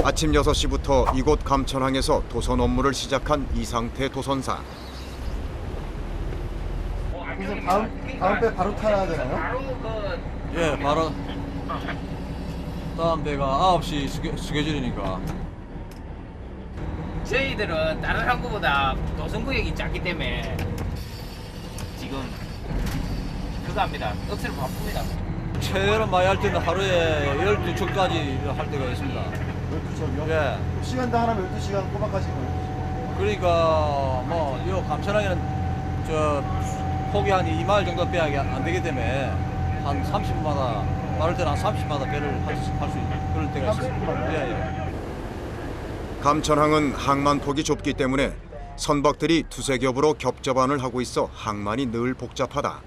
아침 6시부터 이곳 감천항에서 도선 업무를 시작한 이상태 도선사. 그래서 다음 배 바로 타야 되나요? 예, 바로 다음 배가 9시 스케줄이니까. 저희들은 다른 항구보다 도선구역이 작기 때문에 지금 그거 합니다. 억수로 바쁩니다. 최대로 많이 할 때는 하루에 12척까지 할 때가 있습니다. 12척이요? 예. 시간당 하나면 12시간 꼬박하신 거예요? 그러니까 뭐 이 감천항에는 저 폭이 한 2마일 정도 빼야 안 되기 때문에 한 30마다 빠를 때는 한 30마다 배를 할 수 그럴 때가 있습니다. 예, 예. 감천항은 항만 폭이 좁기 때문에 선박들이 두세 겹으로 겹접안을 하고 있어 항만이 늘 복잡하다.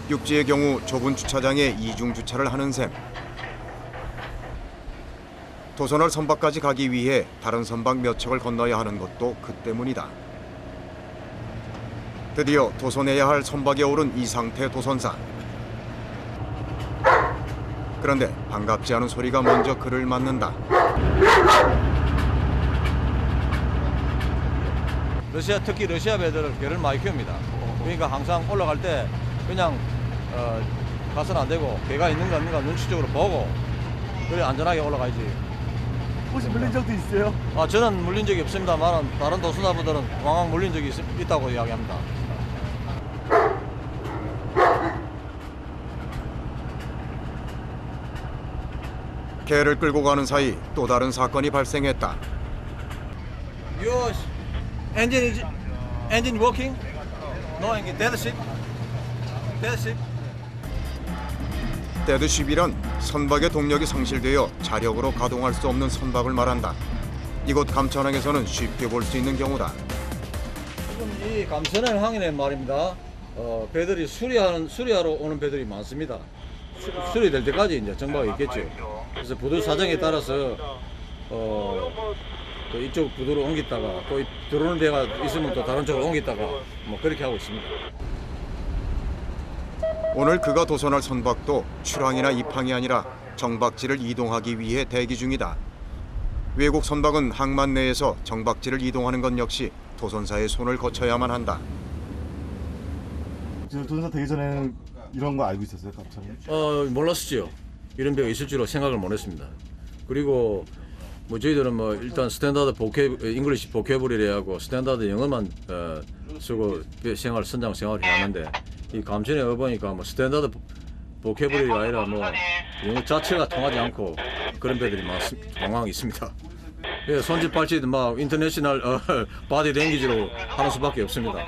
육지의 경우 좁은 주차장에 이중 주차를 하는 셈. 도선할 선박까지 가기 위해 다른 선박 몇 척을 건너야 하는 것도 그 때문이다. 드디어 도선해야 할 선박에 오른 이상태 도선사. 그런데 반갑지 않은 소리가 먼저 그를 맞는다. 특히 러시아 배들은 개를 많이 키웁니다. 그러니까 항상 올라갈 때 그냥 가서는 안 되고 개가 있는가 없는가 눈치적으로 보고 그래 안전하게 올라가야지. 혹시 물린 적도 있어요? 저는 물린 적이 없습니다만 다른 도수사분들은 왕왕 물린 적이 있다고 이야기합니다. 개를 끌고 가는 사이 또 다른 사건이 발생했다. Your engine working? No engine. Dead ship. Dead ship. 데드쉽이란 선박의 동력이 상실되어 자력으로 가동할 수 없는 선박을 말한다. 이곳 감천항에서는 쉽게 볼 수 있는 경우다. 지금 이 감천항 항인의 말입니다. 배들이 수리하러 오는 배들이 많습니다. 수리될 때까지 이제 정박이 있겠죠. 그래서 부두 사정에 따라서 또 이쪽 부두로 옮겼다가 또 들어오는 배가 있으면 또 다른 쪽으로 옮겼다가 뭐 그렇게 하고 있습니다. 오늘 그가 도선할 선박도 출항이나 입항이 아니라 정박지를 이동하기 위해 대기 중이다. 외국 선박은 항만 내에서 정박지를 이동하는 것 역시 도선사의 손을 거쳐야만 한다. 도전사 되기 전에는 이런 거 알고 있었어요, 갑자기? 몰랐었죠. 이런 배가 있을 줄로 생각을 못했습니다. 그리고 뭐 저희들은 뭐 일단 스탠다드 잉글리시 보케블리를 하고 스탠다드 영어만 쓰고 선장 생활을 해왔는데 이 감천에 와보니까 뭐 스탠다드 보케블리가 아니라 뭐 영어 자체가 통하지 않고 그런 배들이 많이 있습니다. 예, 손짓 발짓 막 인터내셔널 바디 랭귀지로 하는 수밖에 없습니다.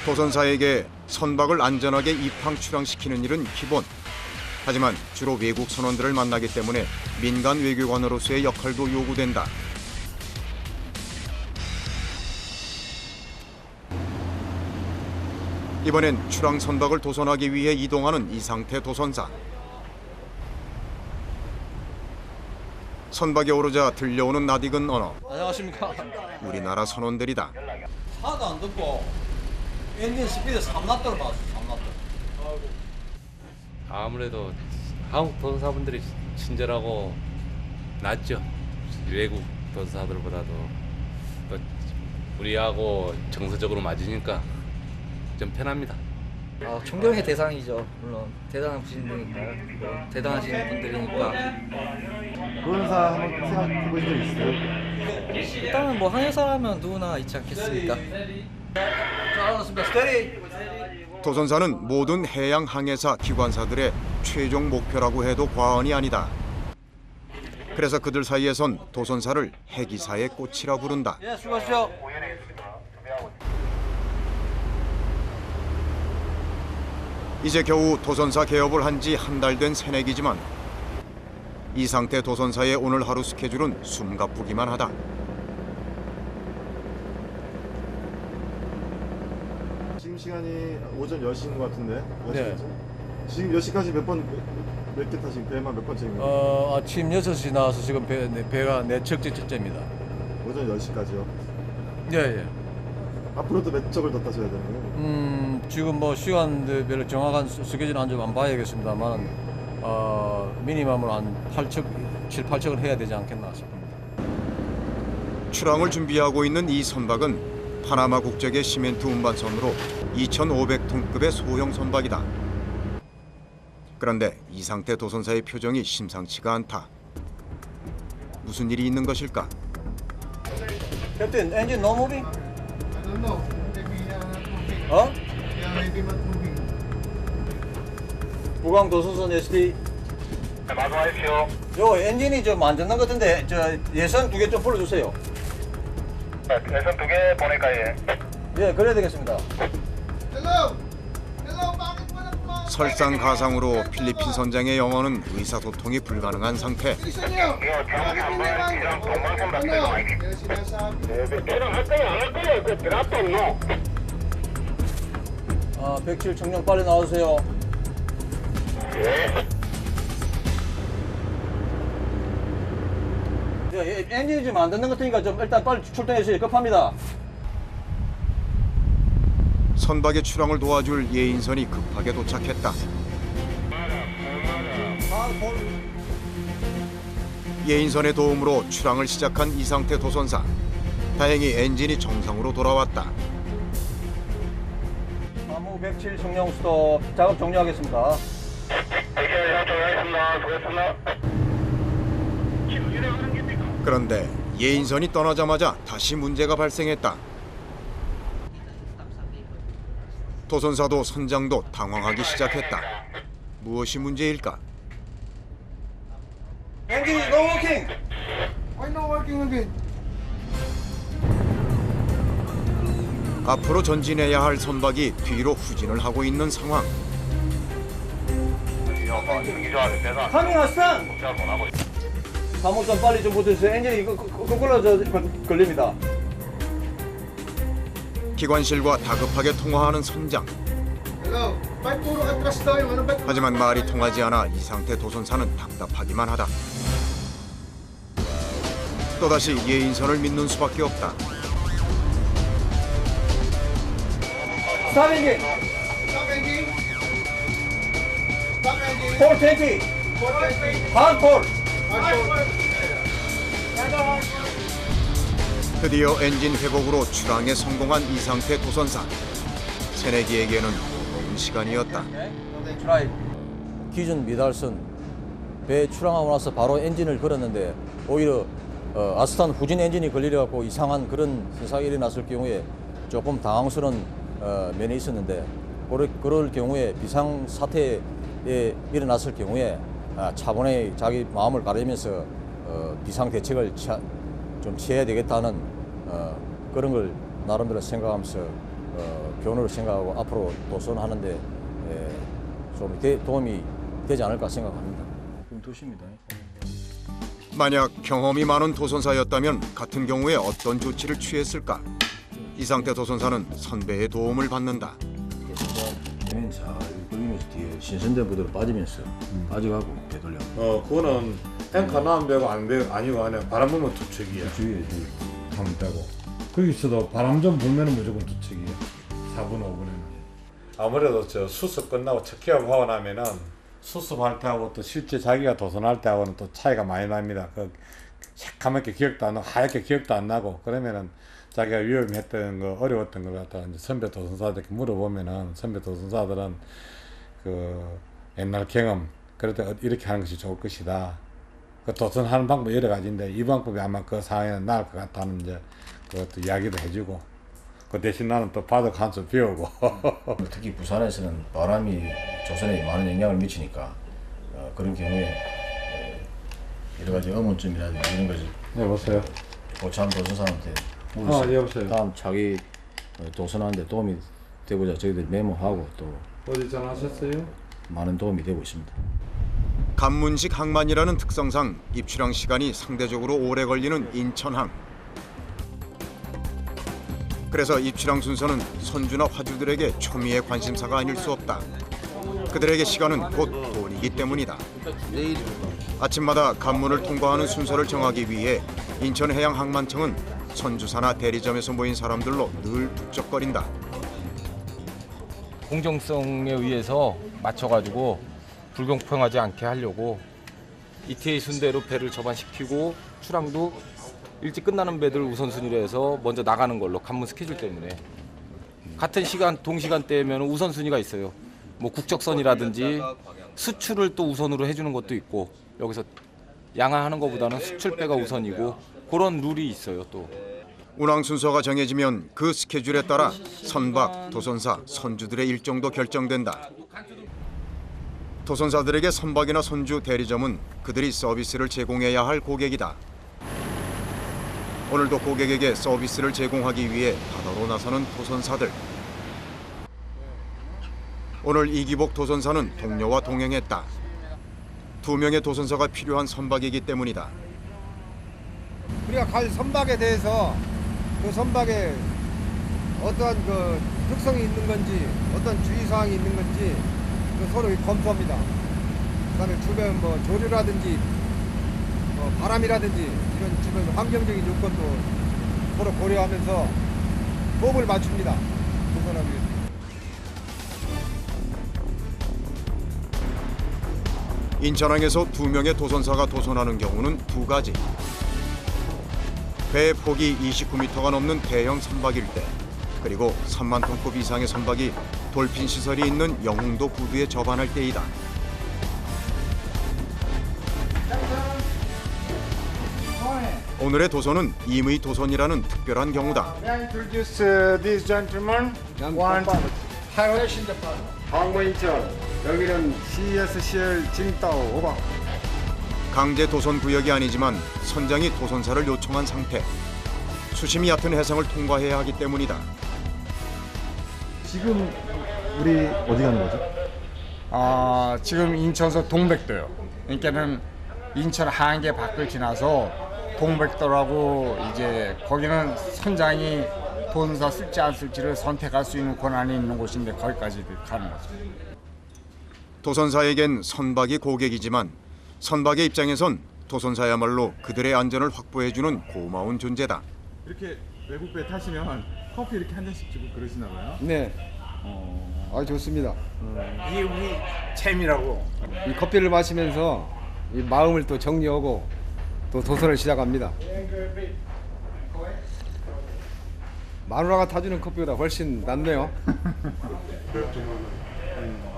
도선사에게 선박을 안전하게 입항 출항시키는 일은 기본. 하지만 주로 외국 선원들을 만나기 때문에 민간 외교관으로서의 역할도 요구된다. 이번엔 출항 선박을 도선하기 위해 이동하는 이상태 도선사. 선박에 오르자 들려오는 낯익은 언어. 안녕하십니까. 우리나라 선원들이다. 하나도 안 듣고 엔진 스피드 3낫도를 봤어. 3낫도. 아무래도 한국 도선사분들이 친절하고 낫죠. 외국 도선사들보다도 또 우리하고 정서적으로 맞으니까 좀 편합니다. 존경의 대상이죠. 물론 대단한 분들이니까요. 대단하신 분들이니까. 도전사 한번 생각해 보신 적 있어요? 일단은 뭐 항해사라면 누구나 있지 않겠습니까? 자, 알았습니다. 스테디. 도선사는 모든 해양 항해사 기관사들의 최종 목표라고 해도 과언이 아니다. 그래서 그들 사이에선 도선사를 해기사의 꽃이라 부른다. 예, 수고하십시오. 이제 겨우 도선사 개업을 한 지 한 달 된 새내기지만 이 상태 도선사의 오늘 하루 스케줄은 숨가쁘기만 하다. 지금 시간이 오전 10시인 것 같은데? 네. 지금 몇 시까지 몇 개 타신 배만 몇 번째인가요? 아침 6시 나와서 지금 배가 4척째입니다. 오전 10시까지요. 예, 예. 앞으로도 몇 척을 더 타셔야 되나요? 지금 뭐 시간별로 정확한 스케줄 안 봐야겠습니다만 미니멈으로 한 8척, 7, 8척을 해야 되지 않겠나 싶습니다. 출항을 준비하고 있는 이 선박은 파나마 국적의 시멘트 운반선으로 2,500톤급의 소형 선박이다. 그런데 이상태 도선사의 표정이 심상치가 않다. 무슨 일이 있는 것일까? 캡틴, 엔진 no moving? I don't know. Maybe moving. 어? Yeah, maybe not moving. 부강 도선선 ST. 말씀하십시오. 요 엔진이 좀 안 듣는 것 같은데 저 예선 2개 좀 불러주세요. 예선 2개 보낼까요? 예, 그래야 되겠습니다. Hello. Hello. Bakit walang mga... 설상가상으로 필리핀 선장의 영어는 의사소통이 불가능한 상태. Bilisan niyo. Bakit hindi naman? Ano? Yung sinasabi. 할 거야, 안 할 거야? 그 드랍도 no. 107 청령 빨리 나와주세요. 예, 엔진이 좀 안 듣는 것 같으니까 좀 일단 빨리 출동해 주세요. 급합니다. 선박의 출항을 도와줄 예인선이 급하게 도착했다. 예인선의 도움으로 출항을 시작한 이상태 도선사. 다행히 엔진이 정상으로 돌아왔다. 사무 107 청령 스톱 작업 종료하겠습니다. 그런데 예인선이 떠나자마자 다시 문제가 발생했다. 도선사도 선장도 당황하기 시작했다. 무엇이 문제일까? 엔진이 no working. Why not working again? 앞으로 전진해야 할 선박이 뒤로 후진을 하고 있는 상황. 카밍 아스탄. 사무 좀 빨리 좀 붙여주세요. 엔진이 거꾸로 걸립니다. 기관실과 다급하게 통화하는 선장. Hello. Ba't puro atras daw yung ano? Ba't... 하지만 말이 통하지 않아 이상태 도선사는 답답하기만 하다. 또다시 예인선을 믿는 수밖에 없다. 스탑 엔진. Stop engine. Stop engine. 420. 420. 하드폴. 드디어 엔진 회복으로 출항에 성공한 이상태 도선사. 새내기에게는 무거운 시간이었다. 트라이. 기준 미달선 배 출항하고 나서 바로 엔진을 걸었는데 오히려 아스탄 후진 엔진이 걸리려고 이상한 그런 현상이 일어났을 경우에 조금 당황스러운 면이 있었는데 그럴 경우에 비상 사태에 일어났을 경우에 차분히 자기 마음을 가리면서 비상 대책을 좀 취해야 되겠다는 그런 걸 나름대로 생각하면서 변호를 생각하고 앞으로 도선하는데 좀 도움이 되지 않을까 생각합니다. 그럼 도시입니다. 만약 경험이 많은 도선사였다면 같은 경우에 어떤 조치를 취했을까? 이상태 도선사는 선배의 도움을 받는다. 맨 잘 걸리면서 뒤에 신선대 부대로 빠지면서 빠져가고 되돌려. 그거는 앵커 나면 되고 안 되고 아니고 안에 바람 불면 투척이야. 주위에 하면 되고. 거기서도 바람 좀 불면은 무조건 투척이야. 4분 5분에는. 아무래도 저 수습 끝나고 체크하고 하고 나면은 수습할 때하고 또 실제 자기가 도선할 때하고는 또 차이가 많이 납니다. 그 새카맣게 기억도 안 나고 하얗게 기억도 안 나고 그러면은 자기가 위험했던 거 어려웠던 걸 갖다가 이제 선배 도선사들께 물어보면은 선배 도선사들은 그 옛날 경험 그럴 때 이렇게 하는 것이 좋을 것이다. 그 도선하는 방법 여러 가지인데 이 방법이 아마 그 상황에는 나을 것 같다는 이제 그것도 이야기도 해주고 그 대신 나는 또 바둑 한 수 배우고. 특히 부산에서는 바람이 조선에 많은 영향을 미치니까 그런 경우에 여러 가지 의문점이라든지 이런 것을 여보세요. 고참 도선사한테 여보세요. 다음 자기 도선하는데 도움이 되고자 저희들 메모하고 또 어디 전화하셨어요? 많은 도움이 되고 있습니다. 간문식 항만이라는 특성상 입출항 시간이 상대적으로 오래 걸리는 인천항. 그래서 입출항 순서는 선주나 화주들에게 초미의 관심사가 아닐 수 없다. 그들에게 시간은 곧 돈이기 때문이다. 아침마다 관문을 통과하는 순서를 정하기 위해 인천해양항만청은 선주사나 대리점에서 모인 사람들로 늘 북적거린다. 공정성에 의해서 맞춰가지고 불공평하지 않게 하려고 ETA 순대로 배를 접안시키고 출항도 일찍 끝나는 배들 우선순위로 해서 먼저 나가는 걸로 관문 스케줄 때문에 같은 시간 동시간대면 우선순위가 있어요. 뭐 국적선이라든지 수출을 또 우선으로 해주는 것도 있고 여기서 양화하는 것보다는 수출배가 우선이고 그런 룰이 있어요 또. 운항 순서가 정해지면 그 스케줄에 따라 선박, 도선사, 선주들의 일정도 결정된다. 도선사들에게 선박이나 선주 대리점은 그들이 서비스를 제공해야 할 고객이다. 오늘도 고객에게 서비스를 제공하기 위해 바다로 나서는 도선사들. 오늘 이기복 도선사는 동료와 동행했다. 2명의 도선사가 필요한 선박이기 때문이다. 우리가 갈 선박에 대해서 그 선박에 어떠한 그 특성이 있는 건지 어떤 주의사항이 있는 건지 서로 검토합니다. 그다음에 주변 뭐 조류라든지 바람이라든지 이런 주변 환경적인 요건도 서로 고려하면서 호흡을 맞춥니다. 도선하기 위해서. 인천항에서 2명의 도선사가 도선하는 경우는 2가지. 배의 폭이 29m가 넘는 대형 선박일 때, 그리고 3만 톤급 이상의 선박이 돌핀 시설이 있는 영흥도 부두에 접안할 때이다. 오늘의 도선은 임의 도선이라는 특별한 경우다. This gentleman want 항모 인천. 여기는 CSCL 징따오 오바. 강제 도선 구역이 아니지만 선장이 도선사를 요청한 상태. 수심이 얕은 해상을 통과해야 하기 때문이다. 지금 우리 어디 가는 거죠? 지금 인천서 동백도요. 그러니까는 인천 한계 밖을 지나서 동백도라고 이제 거기는 선장이 도선사 쓸지 안 쓸지를 선택할 수 있는 권한이 있는 곳인데 거기까지 가는 거죠. 도선사에겐 선박이 고객이지만 선박의 입장에선 도선사야말로 그들의 안전을 확보해주는 고마운 존재다. 이렇게 외국 배 타시면 커피 이렇게 한 잔씩 주고 그러시나 봐요? 네. 좋습니다. 이게 우리 재미라고. 이 커피를 마시면서 이 마음을 또 정리하고 또 도선을 시작합니다. 마누라가 타주는 커피보다 훨씬 낫네요.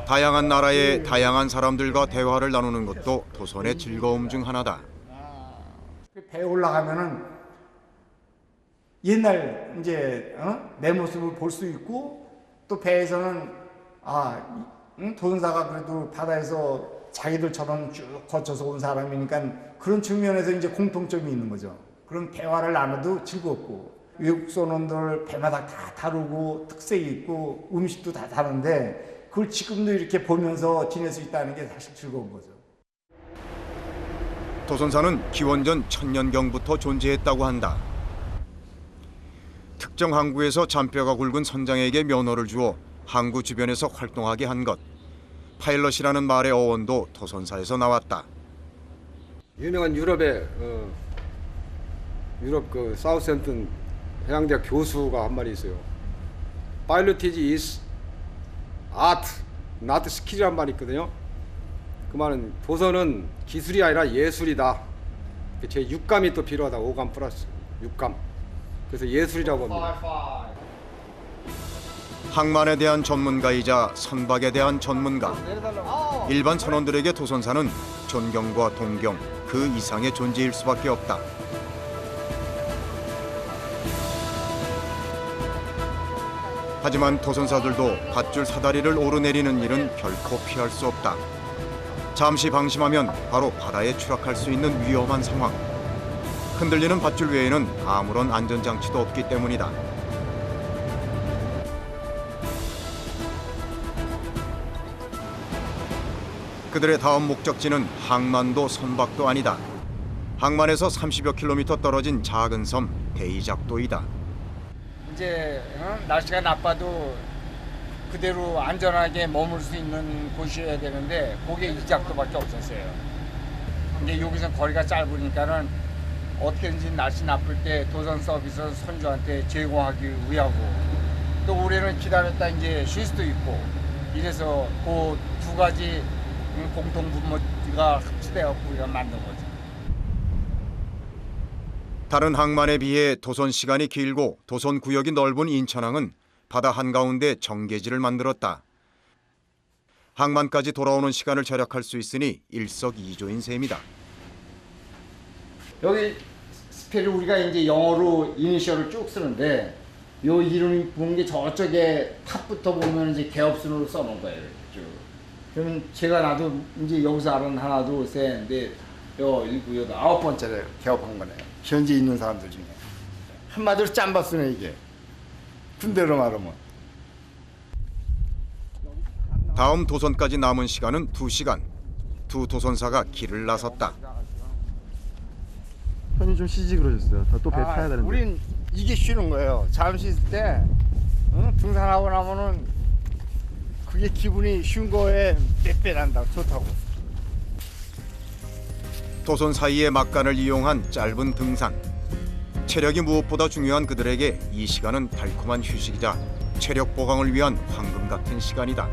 다양한 나라의 다양한 사람들과 대화를 나누는 것도 도선의 즐거움 중 하나다. 배에 올라가면은 옛날 이제 내 모습을 볼 수 있고 또 배에서는 도선사가 그래도 바다에서 자기들처럼 쭉 거쳐서 온 사람이니까 그런 측면에서 이제 공통점이 있는 거죠. 그런 대화를 나눠도 즐겁고 외국 선원들 배마다 다 다르고 특색이 있고 음식도 다 다른데 그걸 지금도 이렇게 보면서 지낼 수 있다는 게 사실 즐거운 거죠. 도선사는 기원전 1000년경부터 존재했다고 한다. 특정 항구에서 잔뼈가 굵은 선장에게 면허를 주어 항구 주변에서 활동하게 한 것. 파일럿이라는 말의 어원도 도선사에서 나왔다. 유명한 유럽의 유럽 그 사우스햄튼 해양대학 교수가 한 말이 있어요. Pilotage is art, not skill이란 말이 있거든요. 그 말은 도선은 기술이 아니라 예술이다. 제 육감이 또 필요하다. 오감 플러스 육감. 그래서 예술이라고 합니다. 항만에 대한 전문가이자 선박에 대한 전문가. 일반 선원들에게 도선사는 존경과 동경, 그 이상의 존재일 수밖에 없다. 하지만 도선사들도 밧줄 사다리를 오르내리는 일은 결코 피할 수 없다. 잠시 방심하면 바로 바다에 추락할 수 있는 위험한 상황. 흔들리는 밧줄 외에는 아무런 안전장치도 없기 때문이다. 그들의 다음 목적지는 항만도 선박도 아니다. 항만에서 30여 킬로미터 떨어진 작은 섬 대이작도이다. 이제 날씨가 나빠도 그대로 안전하게 머물 수 있는 곳이어야 되는데 그게 이작도밖에 없었어요. 근데 여기서 거리가 짧으니까는 어떻게든지 날씨 나쁠 때 도선 서비스 선주한테 제공하기 위하고 또 올해는 기다렸다 이제 쉴 수도 있고 이래서 그 두 가지 공통 분모가 합치되어서 우리가 만든 거죠. 다른 항만에 비해 도선 시간이 길고 도선 구역이 넓은 인천항은 바다 한가운데 정계지를 만들었다. 항만까지 돌아오는 시간을 절약할 수 있으니 일석이조인 셈이다. 여기 스펠을 우리가 이제 영어로 이니셜을 쭉 쓰는데 요 이름 보는 게 저쪽에 탑부터 보면 이제 개업순으로 써놓은 거예요. 쭉. 그러면 제가 나도 이제 여기서 알은 하나 둘 셋인데 요 1, 9, 8, 9번째를 개업한 거네요. 현재 있는 사람들 중에 한마디로 짬밥쓰네 이게. 군대로 말하면. 다음 도선까지 남은 시간은 2시간. 두 도선사가 길을 나섰다. 편히 좀 쉬지 그러셨어요. 또 배 타야 되는데. 우린 이게 쉬는 거예요. 잠시 있을 때 등산하고 나면은 그게 기분이 쉰 거에 몇 배 난다. 좋다고. 도선 사이의 막간을 이용한 짧은 등산. 체력이 무엇보다 중요한 그들에게 이 시간은 달콤한 휴식이자 체력 보강을 위한 황금 같은 시간이다.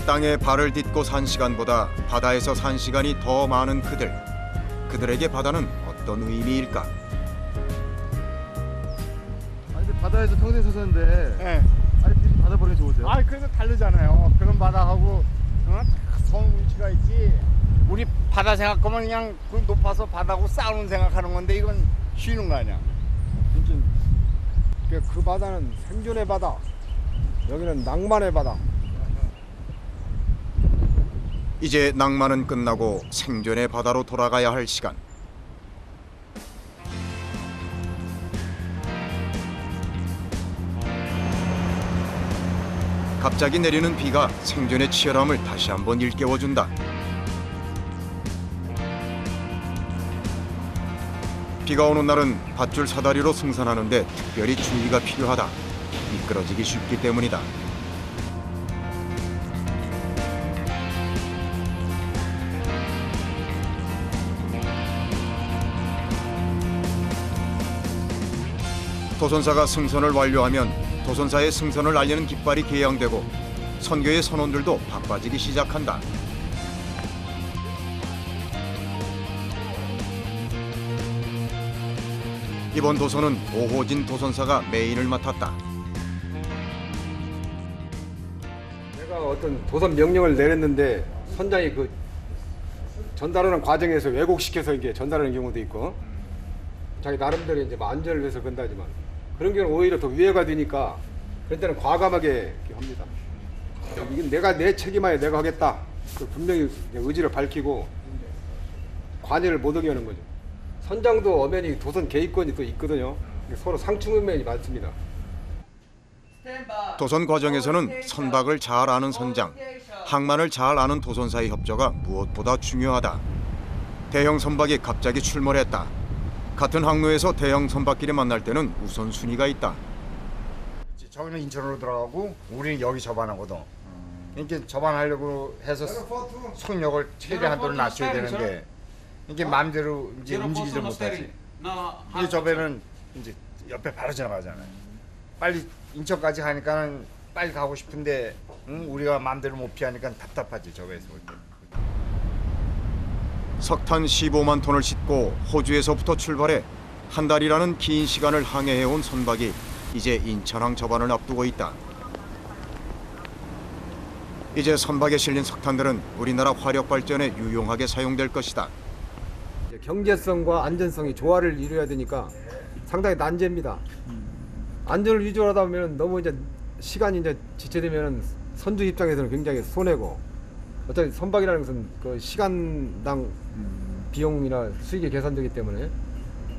땅에 발을 딛고 산 시간보다 바다에서 산 시간이 더 많은 그들. 그들에게 바다는 어떤 의미일까? 아니 근데 바다에서 평생 사셨는데 네. 아니 바다 보는 게 좋으세요? 아, 그래서 다르잖아요. 그런 바다하고 성위치가 있지. 우리 바다 생각하면 그냥 그 높아서 바다하고 싸우는 생각하는 건데 이건 쉬는 거 아니야. 그 바다는 생존의 바다. 여기는 낭만의 바다. 이제 낭만은 끝나고 생존의 바다로 돌아가야 할 시간. 갑자기 내리는 비가 생존의 치열함을 다시 한번 일깨워준다. 비가 오는 날은 밧줄 사다리로 승선하는데 특별히 주의가 필요하다. 미끄러지기 쉽기 때문이다. 도선사가 승선을 완료하면 도선사의 승선을 알리는 깃발이 개양되고 선교의 선원들도 바빠지기 시작한다. 이번 도선은 오호진 도선사가 메인을 맡았다. 내가 어떤 도선 명령을 내렸는데 선장이 그 전달하는 과정에서 왜곡시켜서 이게 전달하는 경우도 있고 자기 나름대로 이제 안전을 위해서 건다지만 그런 경우는 오히려 더 위해가 되니까 그럴 때는 과감하게 합니다. 이건 내 책임하에 내가 하겠다. 분명히 의지를 밝히고 관여를 못 하게 하는 거죠. 선장도 엄연히 도선 개입권이 또 있거든요. 서로 상충 면이 많습니다. 도선 과정에서는 선박을 잘 아는 선장, 항만을 잘 아는 도선사의 협조가 무엇보다 중요하다. 대형 선박이 갑자기 출몰했다. 같은 항로에서 대형 선박끼리 만날 때는 우선순위가 있다. 저기는 인천으로 들어가고 우리는 여기 접안하거든. 이렇게 접안하려고 해서 속력을 최대한도로 낮춰야 되는데 이게 마음대로 이제 움직이지 못하지. 이 저배는 이제 옆에 바로 지나가잖아요. 빨리 인천까지 가니까는 빨리 가고 싶은데 우리가 마음대로 못 피하니까 답답하지 저배에서 볼 때. 석탄 15만 톤을 싣고 호주에서부터 출발해 한 달이라는 긴 시간을 항해해온 선박이 이제 인천항 접안을 앞두고 있다. 이제 선박에 실린 석탄들은 우리나라 화력 발전에 유용하게 사용될 것이다. 경제성과 안전성이 조화를 이루어야 되니까 상당히 난제입니다. 안전을 위주로 하다 보면 너무 이제 시간이 이제 지체되면 선주 입장에서는 굉장히 손해고 어차피 선박이라는 것은 그 시간당 비용이나 수익이 계산되기 때문에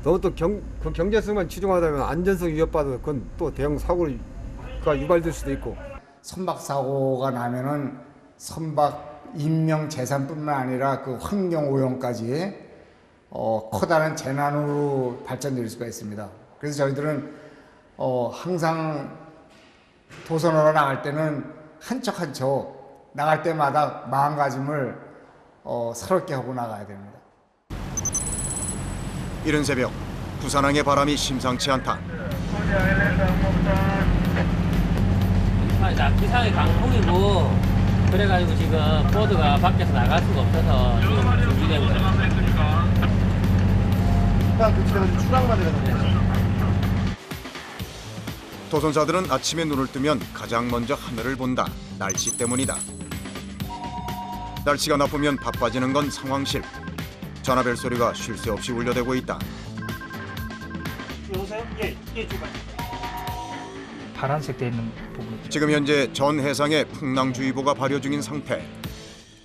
너무 또 그 경제성만 치중하다 보면 안전성 위협받아서 그건 또 대형 사고가 유발될 수도 있고. 선박 사고가 나면은 선박 인명 재산뿐만 아니라 그 환경 오염까지 커다란 재난으로 발전될 수가 있습니다. 그래서 저희들은 항상 도선으로 나갈 때는 한 척 한 척 나갈 때마다 마음가짐을 새롭게 하고 나가야 됩니다. 이른 새벽 부산항의 바람이 심상치 않다. 기상이 강풍이고 그래가지고 지금 보드가 밖에서 나갈 수가 없어서 지금 중지된 거예요. 도선사들은 아침에 눈을 뜨면 가장 먼저 하늘을 본다. 날씨 때문이다. 날씨가 나쁘면 바빠지는 건 상황실. 전화벨 소리가 쉴 새 없이 울려대고 있다. 여보세요? 예, 주간. 파란색 돼 있는 부분. 지금 현재 전 해상에 풍랑주의보가 발효 중인 상태.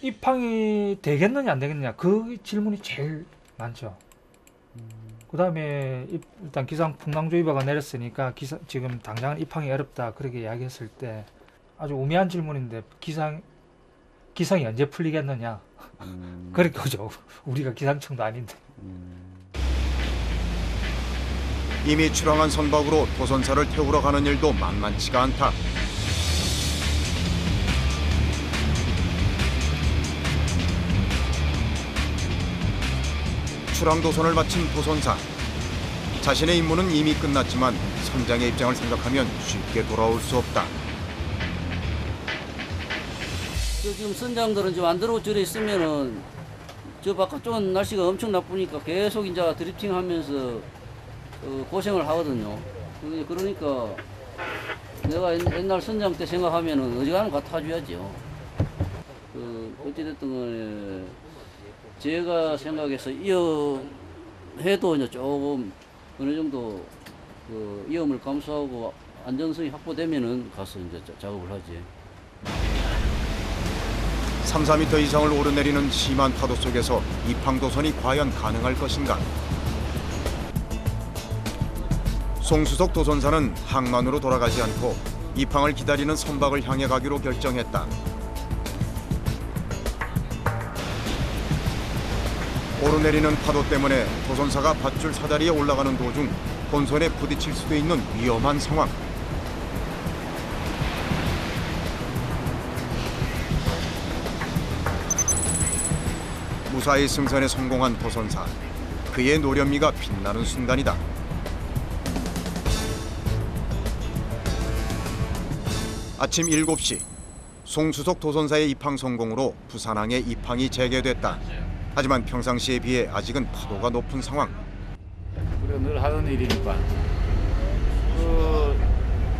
입항이 되겠느냐 안 되겠느냐 그 질문이 제일 많죠. 그다음에 일단 기상 풍랑주의보가 내렸으니까 지금 당장은 입항이 어렵다 그렇게 이야기했을 때 아주 우매한 질문인데 기상이 언제 풀리겠느냐. 그렇게 오죠. 우리가 기상청도 아닌데. 이미 출항한 선박으로 도선사를 태우러 가는 일도 만만치가 않다. 출항 도선을 마친 도선사. 자신의 임무는 이미 끝났지만 선장의 입장을 생각하면 쉽게 돌아올 수 없다. 지금 선장들은 좀 안 들어오고 저래 있으면은 저 바깥쪽은 날씨가 엄청 나쁘니까 계속 이제 드리프팅하면서 고생을 하거든요. 그러니까 내가 옛날 선장 때 생각하면은 어지간한 거 타줘야죠. 어찌됐든 간에 제가 생각해서 위험해도 이제 조금 어느 정도 위험을 감수하고 안전성이 확보되면은 가서 이제 작업을 하지. 3, 4m 이상을 오르내리는 심한 파도 속에서 입항 도선이 과연 가능할 것인가? 송수석 도선사는 항만으로 돌아가지 않고 입항을 기다리는 선박을 향해 가기로 결정했다. 오르내리는 파도 때문에 도선사가 밧줄 사다리에 올라가는 도중 본선에 부딪힐 수도 있는 위험한 상황. 무사히 승선에 성공한 도선사. 그의 노련미가 빛나는 순간이다. 아침 7시 송수석 도선사의 입항 성공으로 부산항에 입항이 재개됐다. 하지만 평상시에 비해 아직은 파도가 높은 상황. 그래 늘 하는 일이니까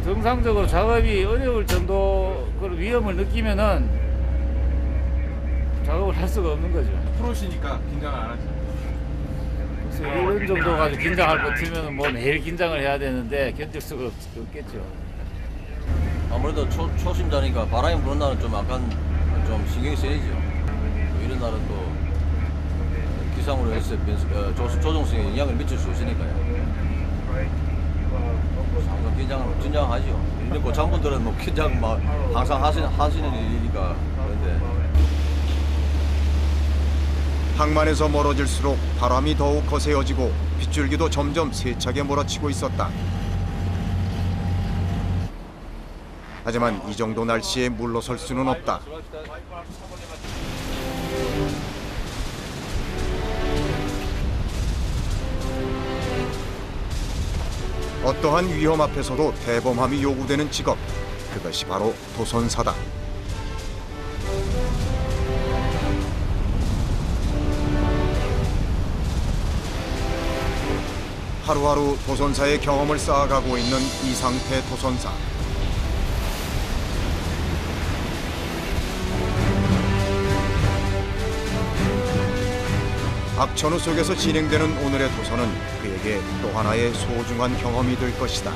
정상적으로 작업이 어려울 정도 그런 위험을 느끼면은 작업을 할 수가 없는 거죠. 프로시니까 긴장을 안 하죠. 그래서 이런 정도 가지고 긴장할 것 같으면 뭐 매일 긴장을 해야 되는데 견딜 수가 없겠죠. 아무래도 초심자니까 바람이 부는 날은 좀 약간 좀 신경이 쓰이죠. 이런 날은 또 기상으로 해서 조종성에 영향을 미칠 수 있으니까요. 항상 긴장하죠. 이런 고참분들은 뭐 긴장 막 항상 하시는 일이니까. 그런데 항만에서 멀어질수록 바람이 더욱 거세어지고 빗줄기도 점점 세차게 몰아치고 있었다. 하지만 이 정도 날씨에 물러설 수는 없다. 어떠한 위험 앞에서도 대범함이 요구되는 직업, 그것이 바로 도선사다. 하루하루 도선사의 경험을 쌓아가고 있는 이상태 도선사. 악천후 속에서 진행되는 오늘의 도선은 그에게 또 하나의 소중한 경험이 될 것이다.